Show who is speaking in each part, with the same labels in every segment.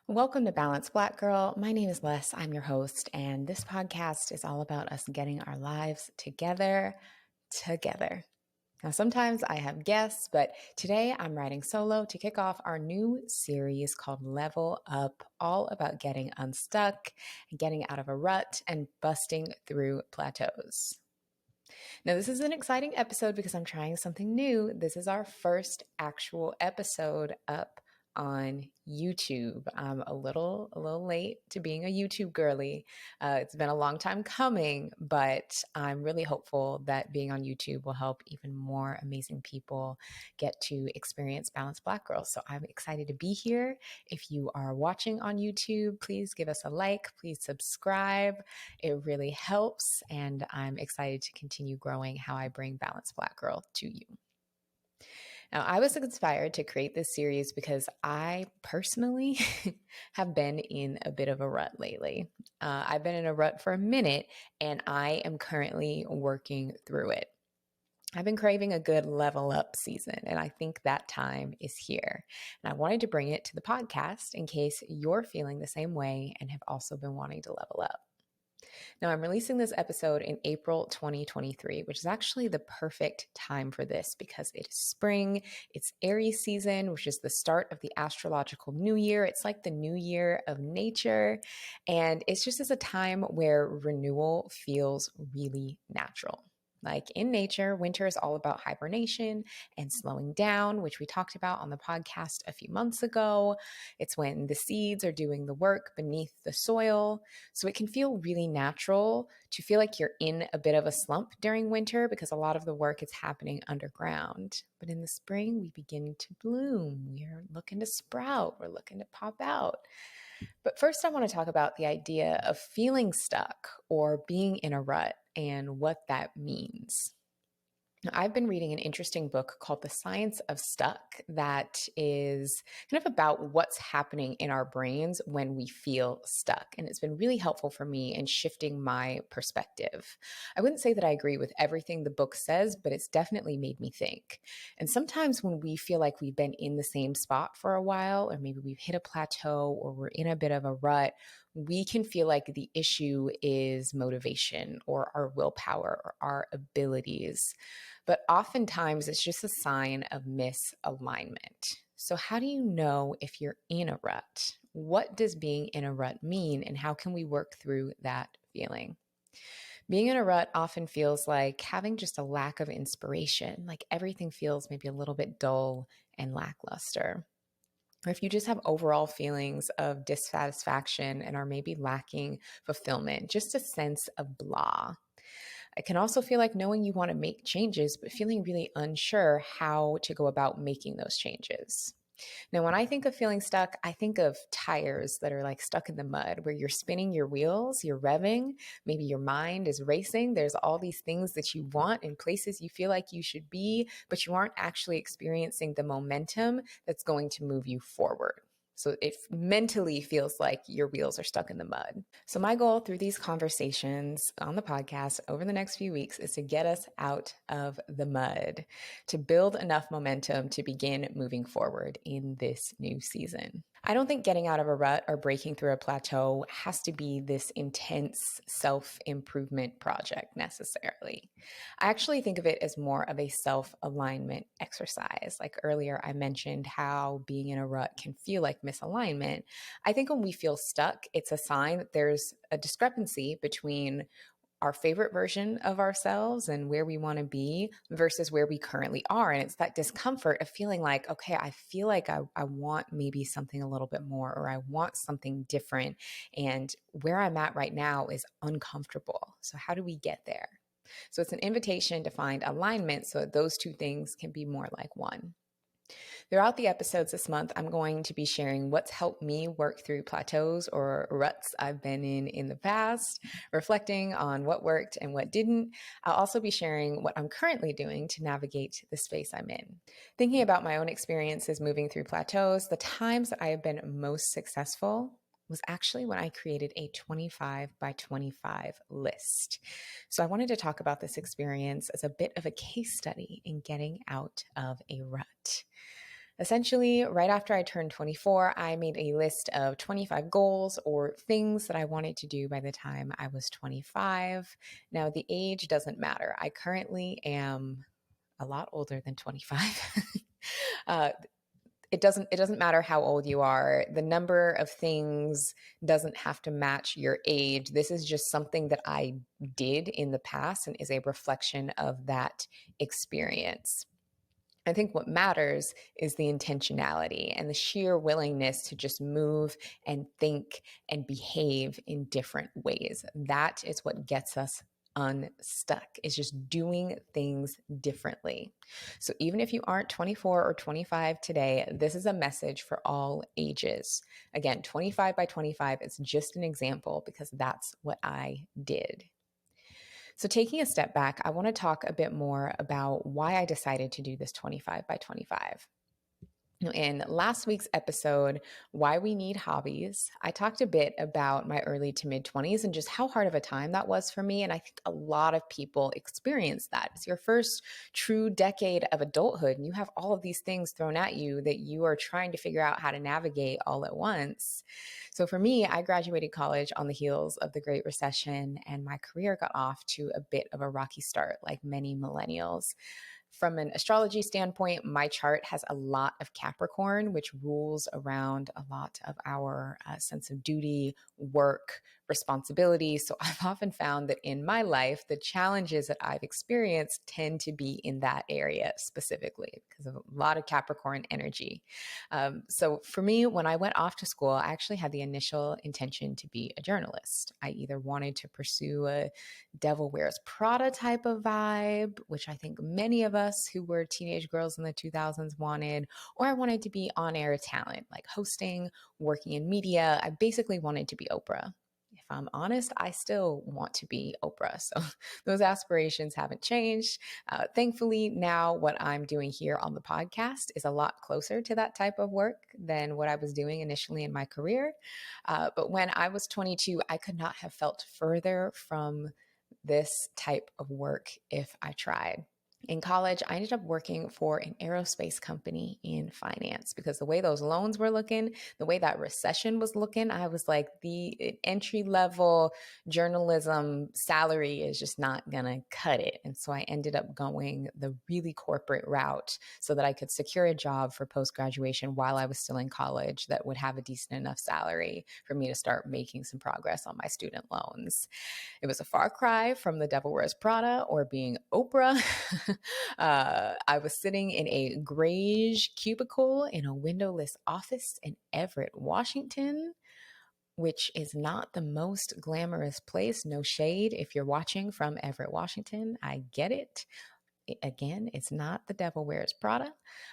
Speaker 1: Welcome to Balance Black Girl. My name is Les. I'm your host, and this podcast is all about us getting our lives together. Now, sometimes I have guests, but today I'm riding solo to kick off our new series called Level Up, all about getting unstuck and getting out of a rut and busting through plateaus. Now, this is an exciting episode because I'm trying something new. This is our first actual episode up on YouTube. I'm a little late to being a YouTube girly. It's been a long time coming, but I'm really hopeful that being on YouTube will help even more amazing people get to experience Balanced Black Girls. So I'm excited to be here. If you are watching on YouTube, please give us a like, please subscribe. It really helps, and I'm excited to continue growing how I bring Balanced Black Girl to you. Now, I was inspired to create this series because I personally have been in a bit of a rut lately. I've been in a rut for a minute, and I am currently working through it. I've been craving a good level up season, and I think that time is here. And I wanted to bring it to the podcast in case you're feeling the same way and have also been wanting to level up. Now, I'm releasing this episode in April 2023, which is actually the perfect time for this because it is spring, it's Aries season, which is the start of the astrological new year. It's like the new year of nature, and it's just as a time where renewal feels really natural. Like in nature, winter is all about hibernation and slowing down, which we talked about on the podcast a few months ago. It's when the seeds are doing the work beneath the soil. So it can feel really natural to feel like you're in a bit of a slump during winter because a lot of the work is happening underground. But in the spring, we begin to bloom. We're looking to sprout. We're looking to pop out. But first, I want to talk about the idea of feeling stuck or being in a rut and what that means. Now, I've been reading an interesting book called The Science of Stuck that is kind of about what's happening in our brains when we feel stuck. And it's been really helpful for me in shifting my perspective. I wouldn't say that I agree with everything the book says, but it's definitely made me think. And sometimes when we feel like we've been in the same spot for a while, or maybe we've hit a plateau or we're in a bit of a rut, we can feel like the issue is motivation or our willpower or our abilities. But oftentimes it's just a sign of misalignment. So, how do you know if you're in a rut? What does being in a rut mean, and how can we work through that feeling? Being in a rut often feels like having just a lack of inspiration, like everything feels maybe a little bit dull and lackluster. Or if you just have overall feelings of dissatisfaction and are maybe lacking fulfillment, just a sense of blah. It can also feel like knowing you want to make changes, but feeling really unsure how to go about making those changes. Now, when I think of feeling stuck, I think of tires that are like stuck in the mud where you're spinning your wheels, you're revving, maybe your mind is racing. There's all these things that you want in places you feel like you should be, but you aren't actually experiencing the momentum that's going to move you forward. So it mentally feels like your wheels are stuck in the mud. So my goal through these conversations on the podcast over the next few weeks is to get us out of the mud, to build enough momentum to begin moving forward in this new season. I don't think getting out of a rut or breaking through a plateau has to be this intense self-improvement project necessarily. I actually think of it as more of a self-alignment exercise. Like earlier, I mentioned how being in a rut can feel like misalignment. I think when we feel stuck, it's a sign that there's a discrepancy between our favorite version of ourselves and where we want to be versus where we currently are. And it's that discomfort of feeling like, okay, I feel like I want maybe something a little bit more, or I want something different. And where I'm at right now is uncomfortable. So how do we get there? So it's an invitation to find alignment so that those two things can be more like one. Throughout the episodes this month, I'm going to be sharing what's helped me work through plateaus or ruts I've been in the past, reflecting on what worked and what didn't. I'll also be sharing what I'm currently doing to navigate the space I'm in. Thinking about my own experiences moving through plateaus, the times that I have been most successful was actually when I created a 25 by 25 list. So I wanted to talk about this experience as a bit of a case study in getting out of a rut. Essentially, right after I turned 24, I made a list of 25 goals or things that I wanted to do by the time I was 25. Now, the age doesn't matter. I currently am a lot older than 25. uh, it doesn't matter how old you are. The number of things doesn't have to match your age. This is just something that I did in the past and is a reflection of that experience. I think what matters is the intentionality and the sheer willingness to just move and think and behave in different ways. That is what gets us unstuck, is just doing things differently. So even if you aren't 24 or 25 today, this is a message for all ages. Again, 25 by 25 is just an example because that's what I did. So, taking a step back, I want to talk a bit more about why I decided to do this 25 by 25. In last week's episode, Why We Need Hobbies, I talked a bit about my early to mid 20s and just how hard of a time that was for me. And I think a lot of people experience that. It's your first true decade of adulthood, and you have all of these things thrown at you that you are trying to figure out how to navigate all at once. So for me, I graduated college on the heels of the Great Recession, and my career got off to a bit of a rocky start, like many millennials. From an astrology standpoint, my chart has a lot of Capricorn, which rules around a lot of our sense of duty, work, responsibility. So I've often found that in my life, the challenges that I've experienced tend to be in that area specifically because of a lot of Capricorn energy. So for me, when I went off to school, I actually had the initial intention to be a journalist. I either wanted to pursue a Devil Wears Prada type of vibe, which I think many of us who were teenage girls in the 2000s wanted, or I wanted to be on air talent, like hosting, working in media. I basically wanted to be Oprah. If I'm honest, I still want to be Oprah. So those aspirations haven't changed. Thankfully, now what I'm doing here on the podcast is a lot closer to that type of work than what I was doing initially in my career. But when I was 22, I could not have felt further from this type of work if I tried. In college, I ended up working for an aerospace company in finance because the way those loans were looking, the way that recession was looking, I was like, the entry level journalism salary is just not going to cut it. And so I ended up going the really corporate route so that I could secure a job for post graduation while I was still in college that would have a decent enough salary for me to start making some progress on my student loans. It was a far cry from the Devil Wears Prada or being Oprah. I was sitting in a grayish cubicle in a windowless office in Everett, Washington, which is not the most glamorous place. No shade if you're watching from Everett, Washington. I get it. Again, it's not the Devil Wears Prada.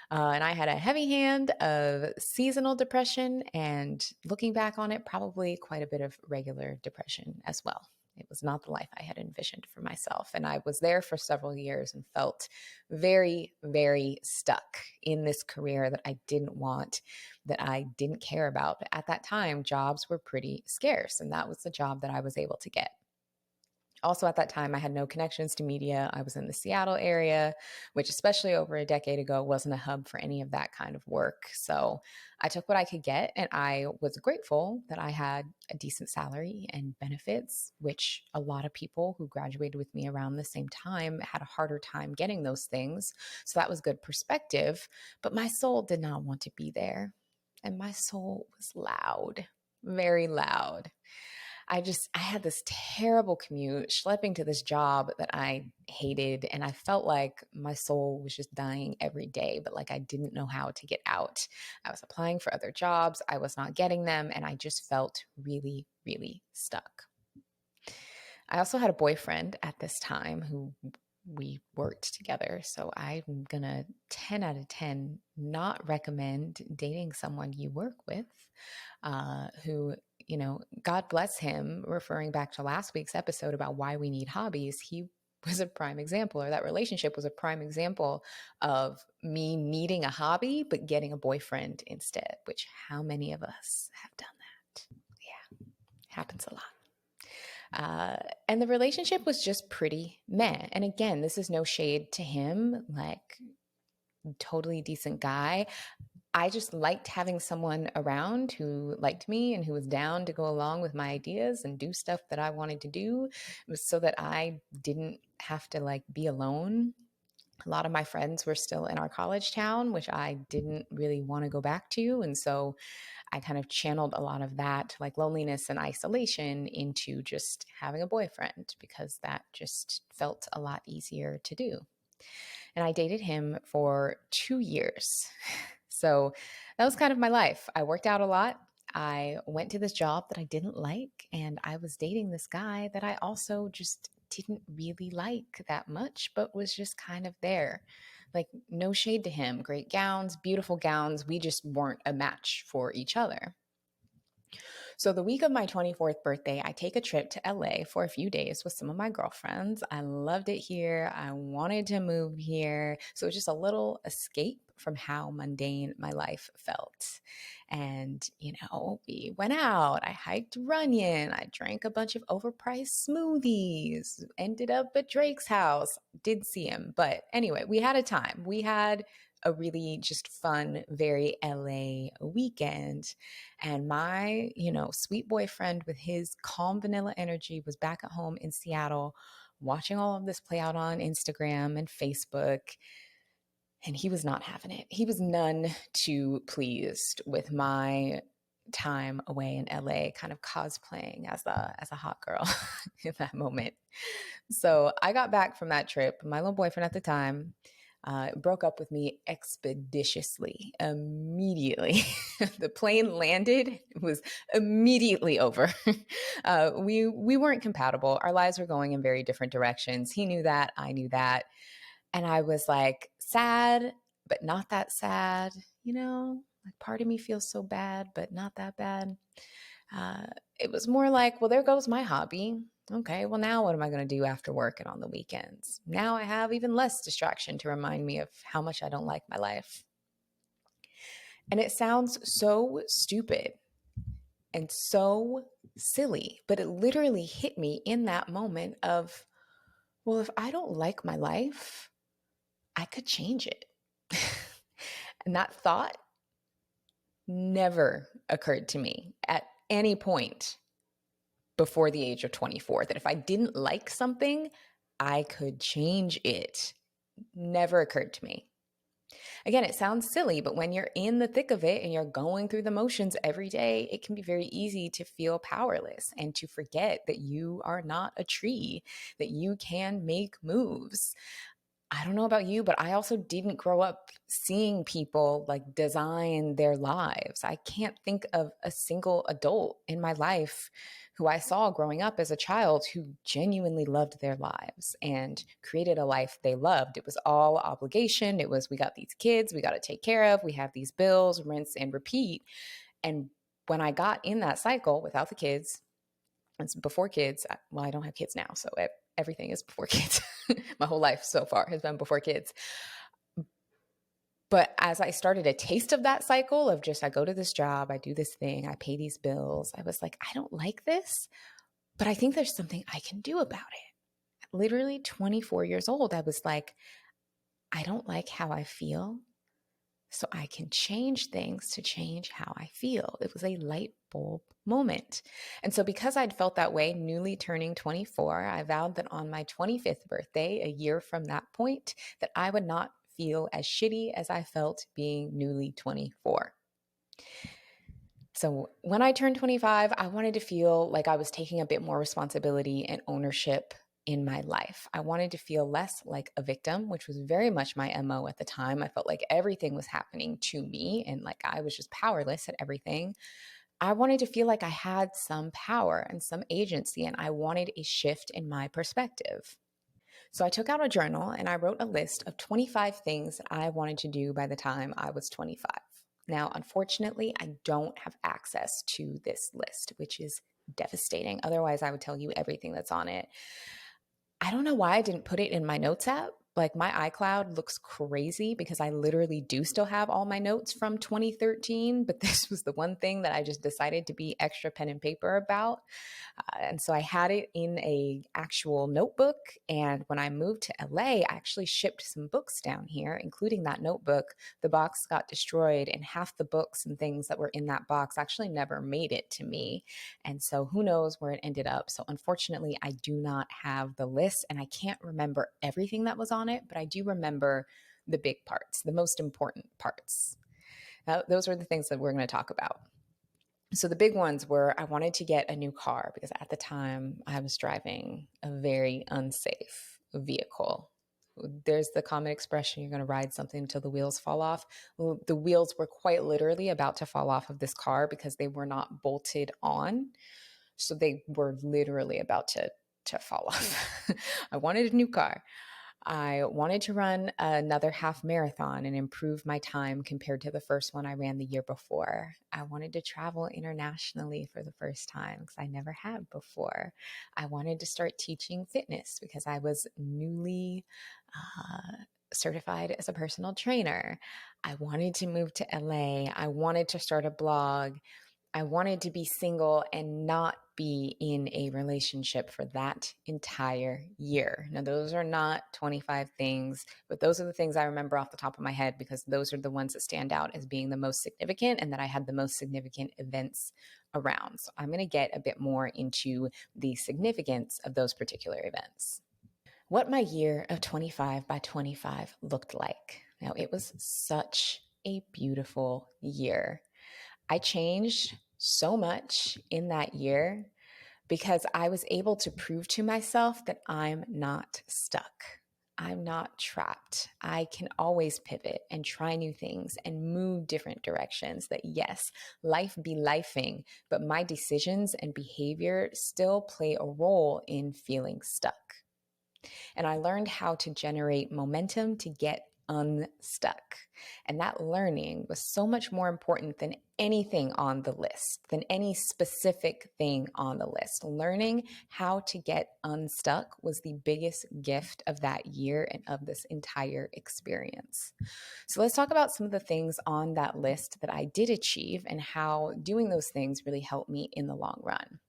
Speaker 1: And I had a heavy hand of seasonal depression, and looking back on it, probably quite a bit of regular depression as well. It was not the life I had envisioned for myself. And I was there for several years and felt very, very stuck in this career that I didn't want, that I didn't care about. But at that time, jobs were pretty scarce, and that was the job that I was able to get. Also, at that time, I had no connections to media. I was in the Seattle area, which, especially over a decade ago, wasn't a hub for any of that kind of work. So I took what I could get, and I was grateful that I had a decent salary and benefits, which a lot of people who graduated with me around the same time had a harder time getting those things. So that was good perspective. But my soul did not want to be there. And my soul was loud, very loud. I had this terrible commute, schlepping to this job that I hated. And I felt like my soul was just dying every day, but like I didn't know how to get out. I was applying for other jobs, I was not getting them. And I just felt really, really stuck. I also had a boyfriend at this time who we worked together. So I'm going to 10 out of 10 not recommend dating someone you work with who, God bless him, referring back to last week's episode about why we need hobbies. He was a prime example, or that relationship was a prime example of me needing a hobby, but getting a boyfriend instead, which how many of us have done that? Yeah, happens a lot. And the relationship was just pretty meh. And again, this is no shade to him, like totally decent guy. I just liked having someone around who liked me and who was down to go along with my ideas and do stuff that I wanted to do. It was so that I didn't have to like be alone. A lot of my friends were still in our college town, which I didn't really want to go back to. And so I kind of channeled a lot of that, like loneliness and isolation, into just having a boyfriend because that just felt a lot easier to do. And I dated him for 2 years. So that was kind of my life. I worked out a lot. I went to this job that I didn't like, and I was dating this guy that I also just didn't really like that much, but was just kind of there. Like, no shade to him. Great gowns, beautiful gowns. We just weren't a match for each other. So, the week of my 24th birthday, I take a trip to LA for a few days with some of my girlfriends. I loved it here. I wanted to move here. So, it was just a little escape from how mundane my life felt. And, we went out. I hiked Runyon. I drank a bunch of overpriced smoothies, ended up at Drake's house. Did see him. But anyway, we had a time. We had a really just fun, very LA weekend. And my, sweet boyfriend with his calm vanilla energy was back at home in Seattle watching all of this play out on Instagram and Facebook. And he was not having it. He was none too pleased with my time away in LA, kind of cosplaying as a hot girl in that moment. So I got back from that trip. My little boyfriend at the time broke up with me expeditiously, immediately. The plane landed, it was immediately over. We weren't compatible. Our lives were going in very different directions. He knew that. I knew that. And I was like sad, but not that sad, like part of me feels so bad, but not that bad. Uh, it was more like, well, there goes my hobby. Okay, well, now what am I going to do after work and on the weekends? Now I have even less distraction to remind me of how much I don't like my life. And it sounds so stupid and so silly, but it literally hit me in that moment of, well, if I don't like my life, I could change it. And that thought never occurred to me at any point before the age of 24, that if I didn't like something, I could change it. Never occurred to me. Again, it sounds silly, but when you're in the thick of it and you're going through the motions every day, it can be very easy to feel powerless and to forget that you are not a tree, that you can make moves. I don't know about you, but I also didn't grow up seeing people like design their lives. I can't think of a single adult in my life who I saw growing up as a child who genuinely loved their lives and created a life they loved. It was all obligation. It was, we got these kids, we got to take care of, we have these bills, rinse and repeat. And when I got in that cycle without the kids, it's before kids. Well, I don't have kids now, so everything is before kids. My whole life so far has been before kids. But as I started a taste of that cycle of just, I go to this job, I do this thing, I pay these bills, I was like, I don't like this, but I think there's something I can do about it. Literally 24 years old, I was like, I don't like how I feel, so I can change things to change how I feel. It was a light bulb moment. And so because I'd felt that way, newly turning 24, I vowed that on my 25th birthday, a year from that point, that I would not feel as shitty as I felt being newly 24. So when I turned 25, I wanted to feel like I was taking a bit more responsibility and ownership in my life. I wanted to feel less like a victim, which was very much my MO at the time. I felt like everything was happening to me and like I was just powerless at everything. I wanted to feel like I had some power and some agency, and I wanted a shift in my perspective. So I took out a journal and I wrote a list of 25 things that I wanted to do by the time I was 25. Now, unfortunately, I don't have access to this list, which is devastating. Otherwise, I would tell you everything that's on it. I don't know why I didn't put it in my notes app, Like my iCloud looks crazy because I literally do still have all my notes from 2013, but this was the one thing that I just decided to be extra pen and paper about. And so I had it in a actual notebook. And when I moved to LA, I actually shipped some books down here, including that notebook. The box got destroyed, and half the books and things that were in that box actually never made it to me. And so who knows where it ended up. So unfortunately, I do not have the list, and I can't remember everything that was on it, but I do remember the big parts, the most important parts. Now, those are the things that we're going to talk about. So the big ones were I wanted to get a new car because at the time I was driving a very unsafe vehicle. There's the common expression, you're going to ride something until the wheels fall off. Well, the wheels were quite literally about to fall off of this car because they were not bolted on. So they were literally about to fall off. I wanted a new car. I wanted to run another half marathon and improve my time compared to the first one I ran the year before. I wanted to travel internationally for the first time because I never had before. I wanted to start teaching fitness because I was newly certified as a personal trainer. I wanted to move to LA. I wanted to start a blog. I wanted to be single and not be in a relationship for that entire year. Now, those are not 25 things, but those are the things I remember off the top of my head because those are the ones that stand out as being the most significant and that I had the most significant events around. So I'm going to get a bit more into the significance of those particular events. What my year of 25 by 25 looked like. Now, it was such a beautiful year. I changed so much in that year because I was able to prove to myself that I'm not stuck. I'm not trapped. I can always pivot and try new things and move different directions. That yes, life be lifing, but my decisions and behavior still play a role in feeling stuck. And I learned how to generate momentum to get unstuck. And that learning was so much more important than anything on the list, than any specific thing on the list. Learning how to get unstuck was the biggest gift of that year and of this entire experience. So let's talk about some of the things on that list that I did achieve and how doing those things really helped me in the long run.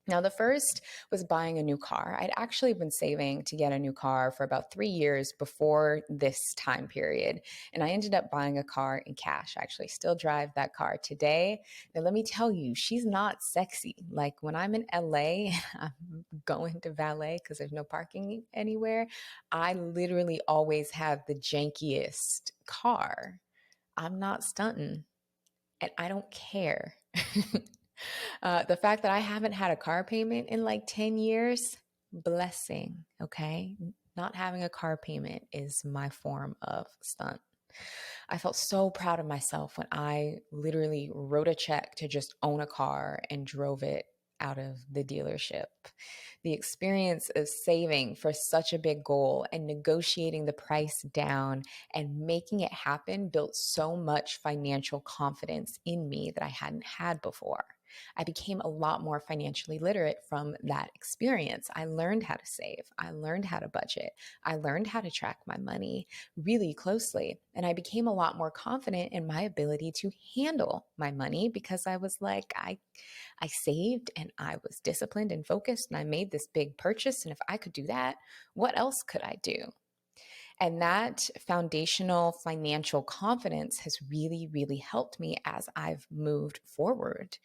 Speaker 1: Now, the first was buying a new car. I'd actually been saving to get a new car for about 3 years before this time period. And I ended up buying a car in cash. I actually still drive that car today. Now, let me tell you, she's not sexy. Like when I'm in LA, I'm going to valet because there's no parking anywhere. I literally always have the jankiest car. I'm not stunting and I don't care. The fact that I haven't had a car payment in like 10 years, blessing, okay? Not having a car payment is my form of stunt. I felt so proud of myself when I literally wrote a check to just own a car and drove it out of the dealership. The experience of saving for such a big goal and negotiating the price down and making it happen built so much financial confidence in me that I hadn't had before. I became a lot more financially literate from that experience. I learned how to save. I learned how to budget. I learned how to track my money really closely. And I became a lot more confident in my ability to handle my money because I was like, I saved and I was disciplined and focused and I made this big purchase. And if I could do that, what else could I do? And that foundational financial confidence has really, really helped me as I've moved forward.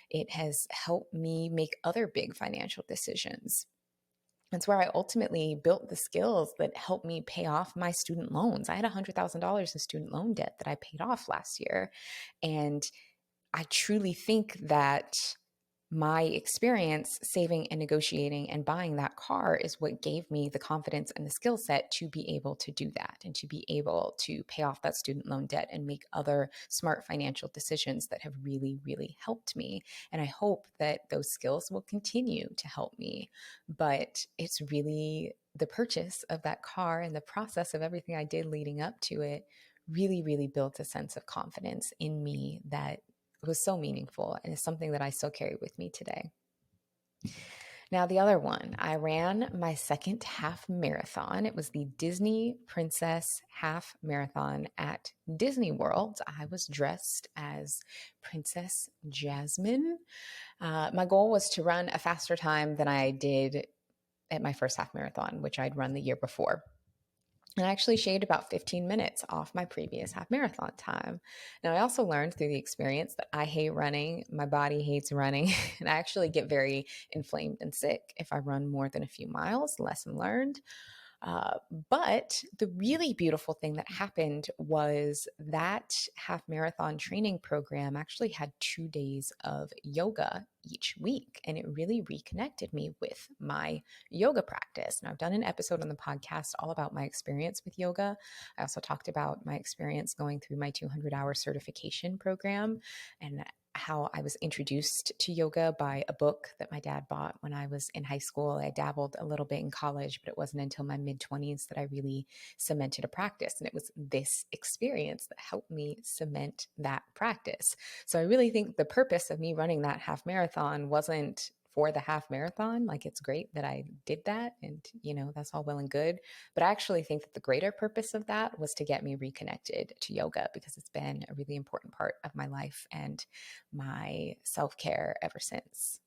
Speaker 1: It has helped me make other big financial decisions. That's where I ultimately built the skills that helped me pay off my student loans. I had $100,000 in student loan debt that I paid off last year. And I truly think that my experience saving and negotiating and buying that car is what gave me the confidence and the skill set to be able to do that and to be able to pay off that student loan debt and make other smart financial decisions that have really, really helped me. And I hope that those skills will continue to help me. But it's really the purchase of that car and the process of everything I did leading up to it really, really built a sense of confidence in me that was so meaningful and is something that I still carry with me today. Now, the other one, I ran my second half marathon. It was the Disney Princess Half Marathon at Disney World. I was dressed as Princess Jasmine. My goal was to run a faster time than I did at my first half marathon, which I'd run the year before. And I actually shaved about 15 minutes off my previous half marathon time. Now, I also learned through the experience that I hate running. My body hates running. And I actually get very inflamed and sick if I run more than a few miles. Lesson learned. But the really beautiful thing that happened was that half marathon training program actually had 2 days of yoga each week. And it really reconnected me with my yoga practice. And I've done an episode on the podcast all about my experience with yoga. I also talked about my experience going through my 200-hour certification program and how I was introduced to yoga by a book that my dad bought when I was in high school. I dabbled a little bit in college, but it wasn't until my mid-20s that I really cemented a practice. And it was this experience that helped me cement that practice. So I really think the purpose of me running that half marathon wasn't for the half marathon. Like, it's great that I did that, and that's all well and good, but I actually think that the greater purpose of that was to get me reconnected to yoga, because it's been a really important part of my life and my self-care ever since.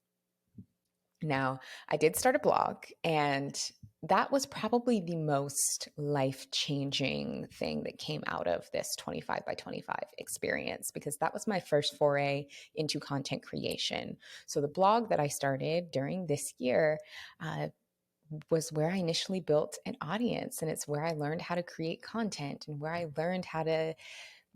Speaker 1: Now, I did start a blog, and that was probably the most life-changing thing that came out of this 25 by 25 experience, because that was my first foray into content creation. So the blog that I started during this year was where I initially built an audience, and it's where I learned how to create content and where I learned how to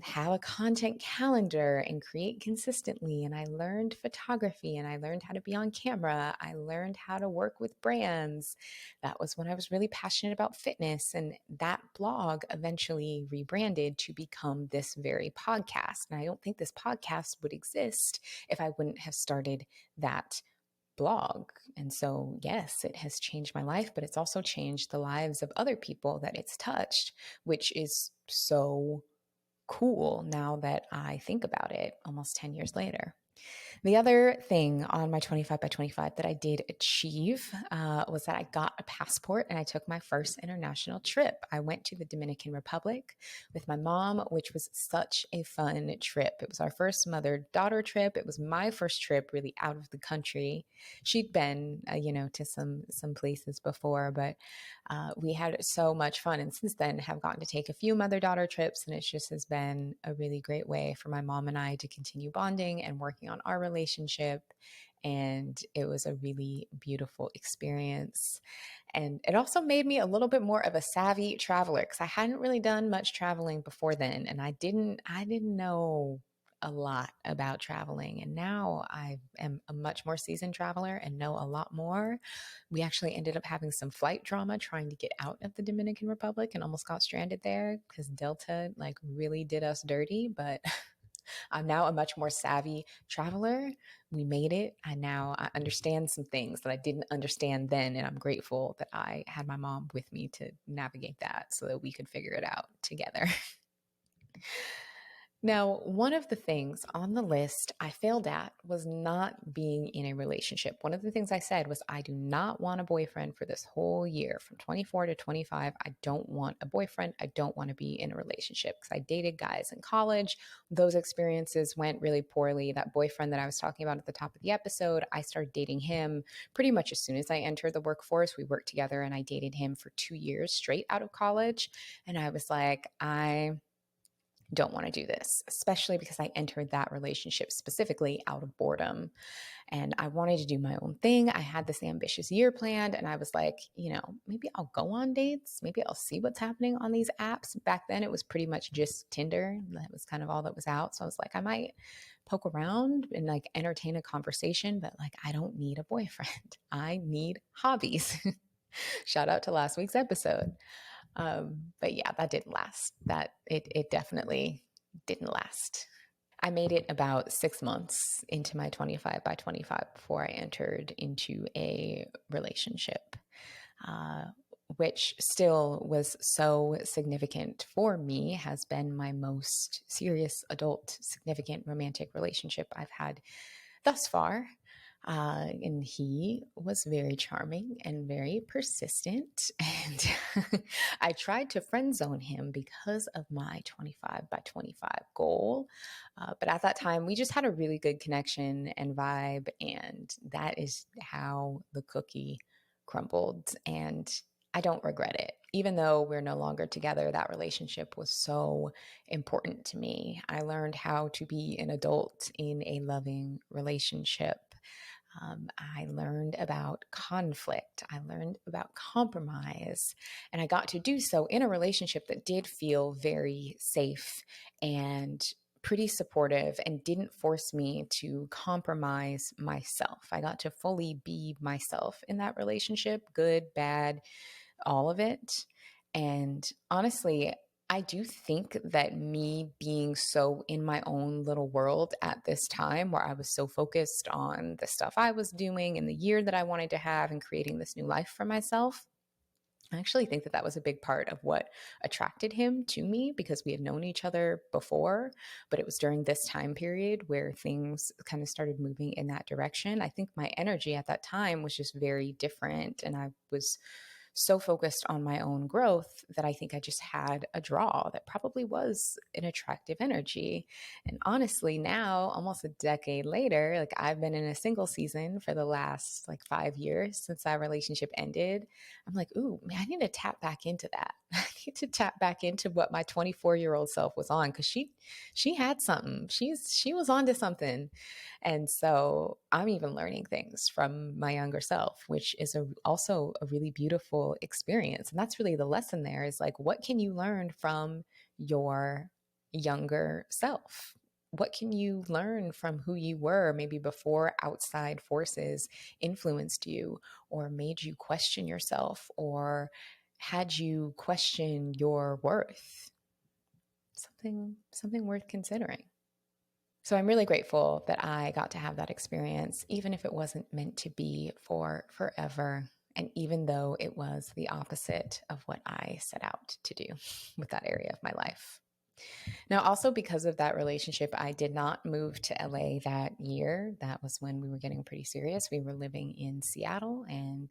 Speaker 1: have a content calendar and create consistently. And I learned photography, and I learned how to be on camera. I learned how to work with brands. That was when I was really passionate about fitness. And that blog eventually rebranded to become this very podcast. And I don't think this podcast would exist if I wouldn't have started that blog. And so, yes, it has changed my life, but it's also changed the lives of other people that it's touched, which is so cool now that I think about it almost 10 years later. The other thing on my 25 by 25 that I did achieve was that I got a passport and I took my first international trip. I went to the Dominican Republic with my mom, which was such a fun trip. It was our first mother-daughter trip. It was my first trip really out of the country. She'd been, to some places before, but we had so much fun. And since then have gotten to take a few mother-daughter trips, and it just has been a really great way for my mom and I to continue bonding and working on our relationship. And it was a really beautiful experience. And it also made me a little bit more of a savvy traveler, because I hadn't really done much traveling before then. And I didn't know a lot about traveling. And now I am a much more seasoned traveler and know a lot more. We actually ended up having some flight drama trying to get out of the Dominican Republic and almost got stranded there because Delta really did us dirty. But I'm now a much more savvy traveler. We made it. I understand some things that I didn't understand then. And I'm grateful that I had my mom with me to navigate that so that we could figure it out together. Now, one of the things on the list I failed at was not being in a relationship. One of the things I said was, I do not want a boyfriend for this whole year. From 24 to 25, I don't want a boyfriend. I don't want to be in a relationship, because I dated guys in college. Those experiences went really poorly. That boyfriend that I was talking about at the top of the episode, I started dating him pretty much as soon as I entered the workforce. We worked together, and I dated him for 2 years straight out of college. And I was like, I don't want to do this, especially because I entered that relationship specifically out of boredom, and I wanted to do my own thing. I had this ambitious year planned, and I was like, maybe I'll go on dates. Maybe I'll see what's happening on these apps. Back then, it was pretty much just Tinder. That was kind of all that was out. So I was like, I might poke around and entertain a conversation, but I don't need a boyfriend. I need hobbies. Shout out to last week's episode. But yeah, that didn't last. It definitely didn't last. I made it about 6 months into my 25 by 25 before I entered into a relationship, which still was so significant for me, has been my most serious adult, significant romantic relationship I've had thus far. And he was very charming and very persistent. And I tried to friend zone him because of my 25 by 25 goal. But at that time, we just had a really good connection and vibe. And that is how the cookie crumbled. And I don't regret it. Even though we're no longer together, that relationship was so important to me. I learned how to be an adult in a loving relationship. I learned about conflict. I learned about compromise. And I got to do so in a relationship that did feel very safe and pretty supportive and didn't force me to compromise myself. I got to fully be myself in that relationship, good, bad, all of it. And honestly, I do think that me being so in my own little world at this time, where I was so focused on the stuff I was doing and the year that I wanted to have and creating this new life for myself, I actually think that that was a big part of what attracted him to me, because we had known each other before, but it was during this time period where things kind of started moving in that direction. I think my energy at that time was just very different, and I was so focused on my own growth that I think I just had a draw that probably was an attractive energy. And honestly, now, almost a decade later, like I've been in a single season for the last like 5 years since that relationship ended. I'm like, ooh, man, I need to tap back into that. I need to tap back into what my 24-year-old self was on, because she had something. She was onto something. And so I'm even learning things from my younger self, which is also a really beautiful experience. And that's really the lesson there, is like, what can you learn from your younger self? What can you learn from who you were maybe before outside forces influenced you or made you question yourself or had you question your worth? Something worth considering. So I'm really grateful that I got to have that experience, even if it wasn't meant to be for forever. And even though it was the opposite of what I set out to do with that area of my life. Now, also because of that relationship, I did not move to LA that year. That was when we were getting pretty serious. We were living in Seattle. And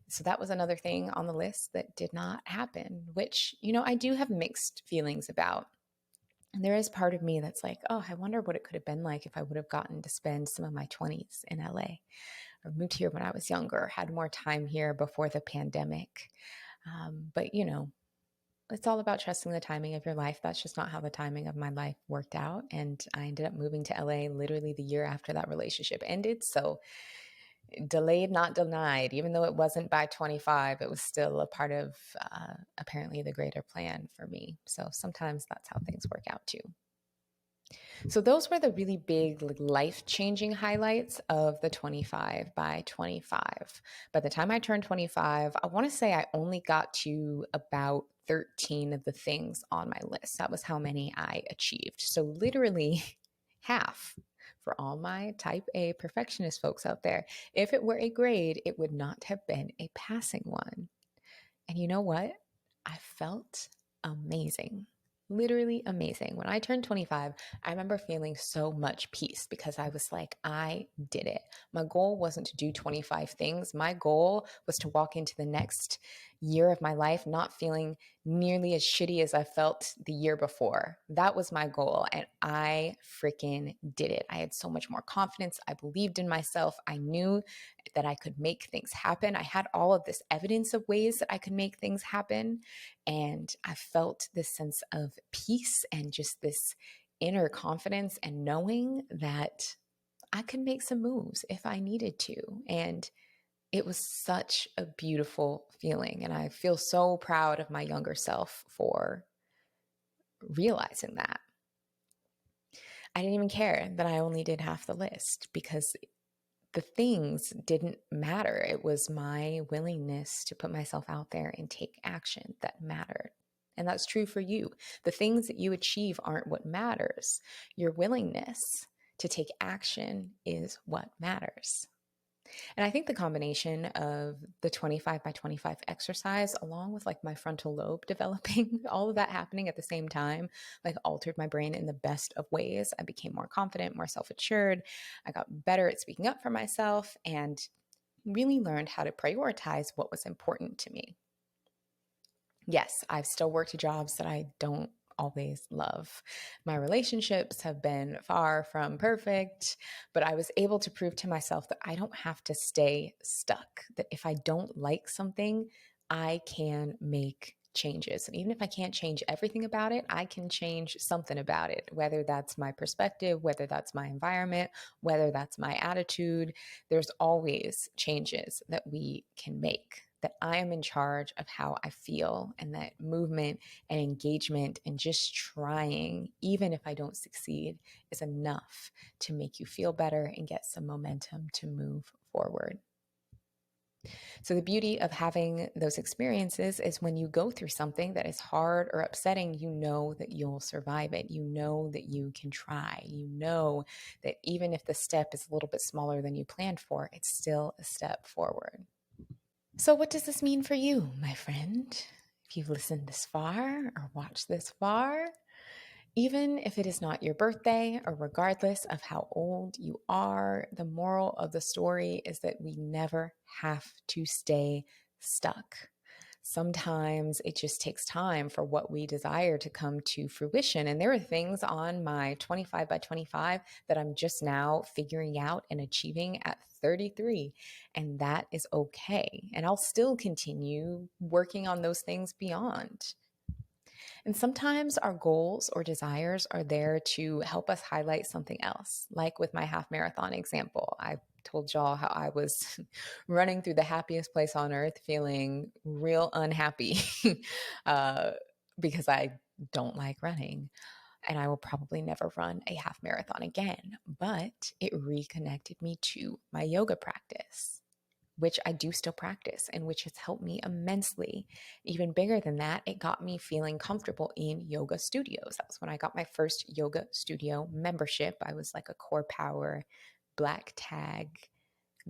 Speaker 1: so that was another thing on the list that did not happen, which, I do have mixed feelings about. And there is part of me that's like, oh, I wonder what it could have been like if I would have gotten to spend some of my 20s in LA, or moved here when I was younger, had more time here before the pandemic. But, it's all about trusting the timing of your life. That's just not how the timing of my life worked out. And I ended up moving to LA literally the year after that relationship ended. So delayed, not denied. Even though it wasn't by 25, it was still a part of apparently the greater plan for me. So sometimes that's how things work out too. So those were the really big life-changing highlights of the 25 by 25. By the time I turned 25, I want to say I only got to about 13 of the things on my list. That was how many I achieved. So literally half. For all my type A perfectionist folks out there, if it were a grade, it would not have been a passing one. And you know what? I felt amazing. Literally amazing. When I turned 25, I remember feeling so much peace because I was like, I did it. My goal wasn't to do 25 things. My goal was to walk into the next year of my life not feeling nearly as shitty as I felt the year before. That was my goal. And I freaking did it. I had so much more confidence. I believed in myself. I knew that I could make things happen. I had all of this evidence of ways that I could make things happen. And I felt this sense of peace and just this inner confidence and knowing that I could make some moves if I needed to. And it was such a beautiful feeling. And I feel so proud of my younger self for realizing that. I didn't even care that I only did half the list because the things didn't matter. It was my willingness to put myself out there and take action that mattered. And that's true for you. The things that you achieve aren't what matters. Your willingness to take action is what matters. And I think the combination of the 25 by 25 exercise, along with like my frontal lobe developing, all of that happening at the same time, like altered my brain in the best of ways. I became more confident, more self assured. I got better at speaking up for myself and really learned how to prioritize what was important to me. Yes, I've still worked jobs that I don't always love. My relationships have been far from perfect, but I was able to prove to myself that I don't have to stay stuck, that if I don't like something, I can make changes. And even if I can't change everything about it, I can change something about it, whether that's my perspective, whether that's my environment, whether that's my attitude. There's always changes that we can make, that I am in charge of how I feel, and that movement and engagement and just trying, even if I don't succeed, is enough to make you feel better and get some momentum to move forward. So, the beauty of having those experiences is when you go through something that is hard or upsetting, you know that you'll survive it. You know that you can try. You know that even if the step is a little bit smaller than you planned for, it's still a step forward. So, what does this mean for you, my friend? If you've listened this far or watched this far, even if it is not your birthday, or regardless of how old you are, the moral of the story is that we never have to stay stuck. Sometimes it just takes time for what we desire to come to fruition. And there are things on my 25 by 25 that I'm just now figuring out and achieving at 33. And that is okay. And I'll still continue working on those things beyond. And sometimes our goals or desires are there to help us highlight something else. Like with my half marathon example, I told y'all how I was running through the happiest place on earth, feeling real unhappy uh, because I don't like running. And I will probably never run a half marathon again. But it reconnected me to my yoga practice, which I do still practice and which has helped me immensely. Even bigger than that, it got me feeling comfortable in yoga studios. That was when I got my first yoga studio membership. I was like a core power black tag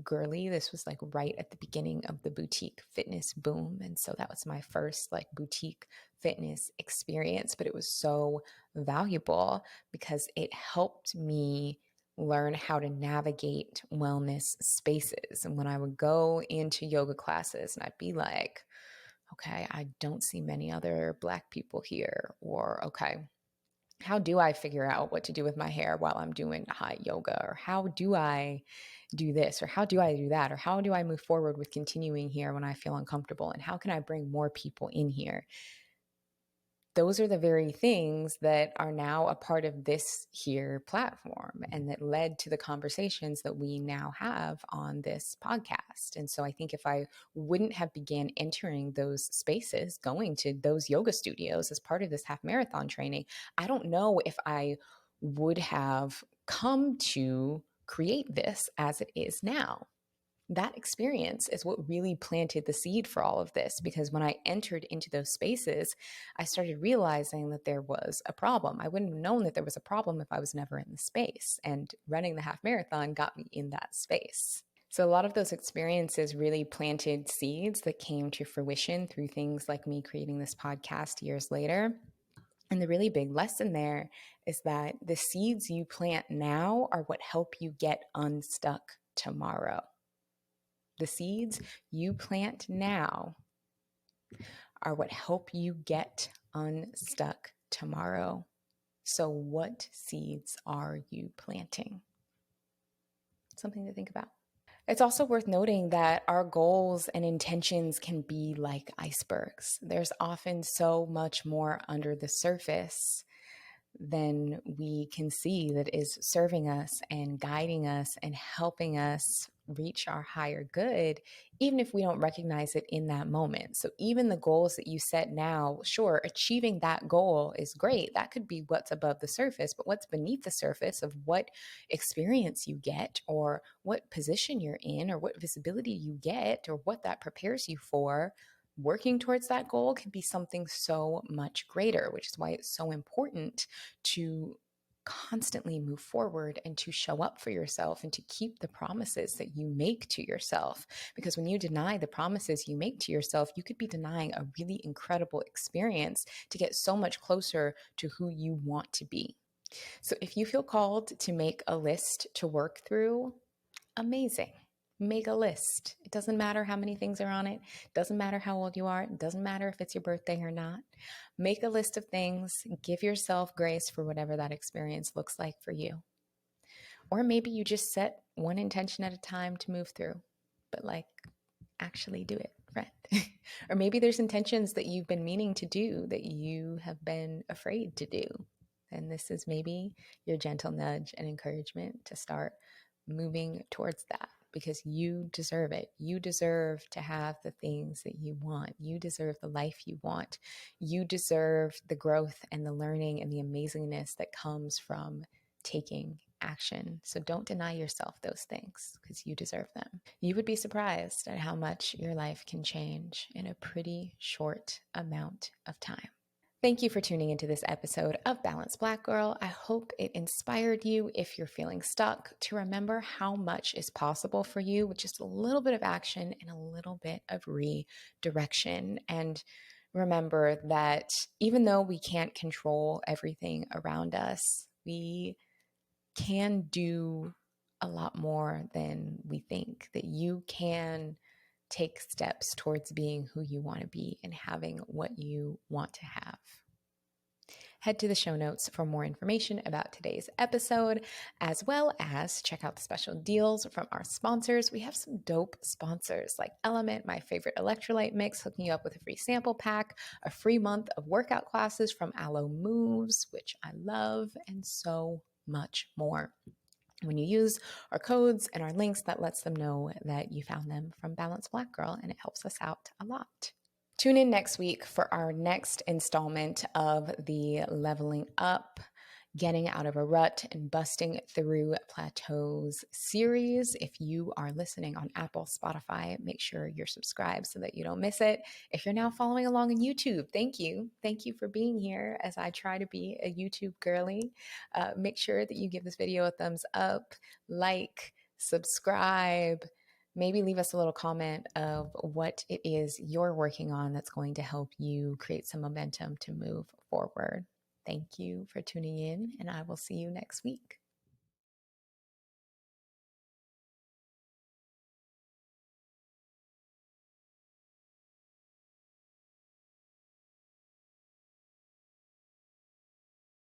Speaker 1: girly. This was like right at the beginning of the boutique fitness boom. And so that was my first like boutique fitness experience, but it was so valuable because it helped me learn how to navigate wellness spaces. And when I would go into yoga classes and I'd be like, okay, I don't see many other Black people here, or okay, how do I figure out what to do with my hair while I'm doing hot yoga? Or how do I do this? Or how do I do that? Or how do I move forward with continuing here when I feel uncomfortable? And how can I bring more people in here? Those are the very things that are now a part of this here platform and that led to the conversations that we now have on this podcast. And so I think if I wouldn't have began entering those spaces, going to those yoga studios as part of this half marathon training, I don't know if I would have come to create this as it is now. That experience is what really planted the seed for all of this, because when I entered into those spaces, I started realizing that there was a problem. I wouldn't have known that there was a problem if I was never in the space, and running the half marathon got me in that space. So a lot of those experiences really planted seeds that came to fruition through things like me creating this podcast years later. And the really big lesson there is that the seeds you plant now are what help you get unstuck tomorrow. The seeds you plant now are what help you get unstuck tomorrow. So, what seeds are you planting? Something to think about. It's also worth noting that our goals and intentions can be like icebergs. There's often so much more under the surface than we can see that is serving us and guiding us and helping us reach our higher good, even if we don't recognize it in that moment. So even the goals that you set now, sure, achieving that goal is great. That could be what's above the surface, but what's beneath the surface of what experience you get, or what position you're in, or what visibility you get, or what that prepares you for, working towards that goal can be something so much greater, which is why it's so important to constantly move forward and to show up for yourself and to keep the promises that you make to yourself. Because when you deny the promises you make to yourself, you could be denying a really incredible experience to get so much closer to who you want to be. So if you feel called to make a list to work through, amazing. Make a list. It doesn't matter how many things are on it. It doesn't matter how old you are. It doesn't matter if it's your birthday or not. Make a list of things. Give yourself grace for whatever that experience looks like for you. Or maybe you just set one intention at a time to move through, but actually do it, friend. Or maybe there's intentions that you've been meaning to do that you have been afraid to do. And this is maybe your gentle nudge and encouragement to start moving towards that, because you deserve it. You deserve to have the things that you want. You deserve the life you want. You deserve the growth and the learning and the amazingness that comes from taking action. So don't deny yourself those things, because you deserve them. You would be surprised at how much your life can change in a pretty short amount of time. Thank you for tuning into this episode of Balanced Black Girl. I hope it inspired you, if you're feeling stuck, to remember how much is possible for you with just a little bit of action and a little bit of redirection. And remember that even though we can't control everything around us, we can do a lot more than we think. That you can take steps towards being who you want to be and having what you want to have. Head to the show notes for more information about today's episode, as well as check out the special deals from our sponsors. We have some dope sponsors like Element, my favorite electrolyte mix, hooking you up with a free sample pack, a free month of workout classes from Aloe Moves, which I love, and so much more. When you use our codes and our links, that lets them know that you found them from Balanced Black Girl, and it helps us out a lot. Tune in next week for our next installment of the Leveling Up, Getting Out of a Rut, and Busting Through Plateaus series. If you are listening on Apple, Spotify, make sure you're subscribed so that you don't miss it. If you're now following along on YouTube, thank you. Thank you for being here as I try to be a YouTube girly. Make sure that you give this video a thumbs up, like, subscribe. Maybe leave us a little comment of what it is you're working on that's going to help you create some momentum to move forward. Thank you for tuning in, and I will see you next week.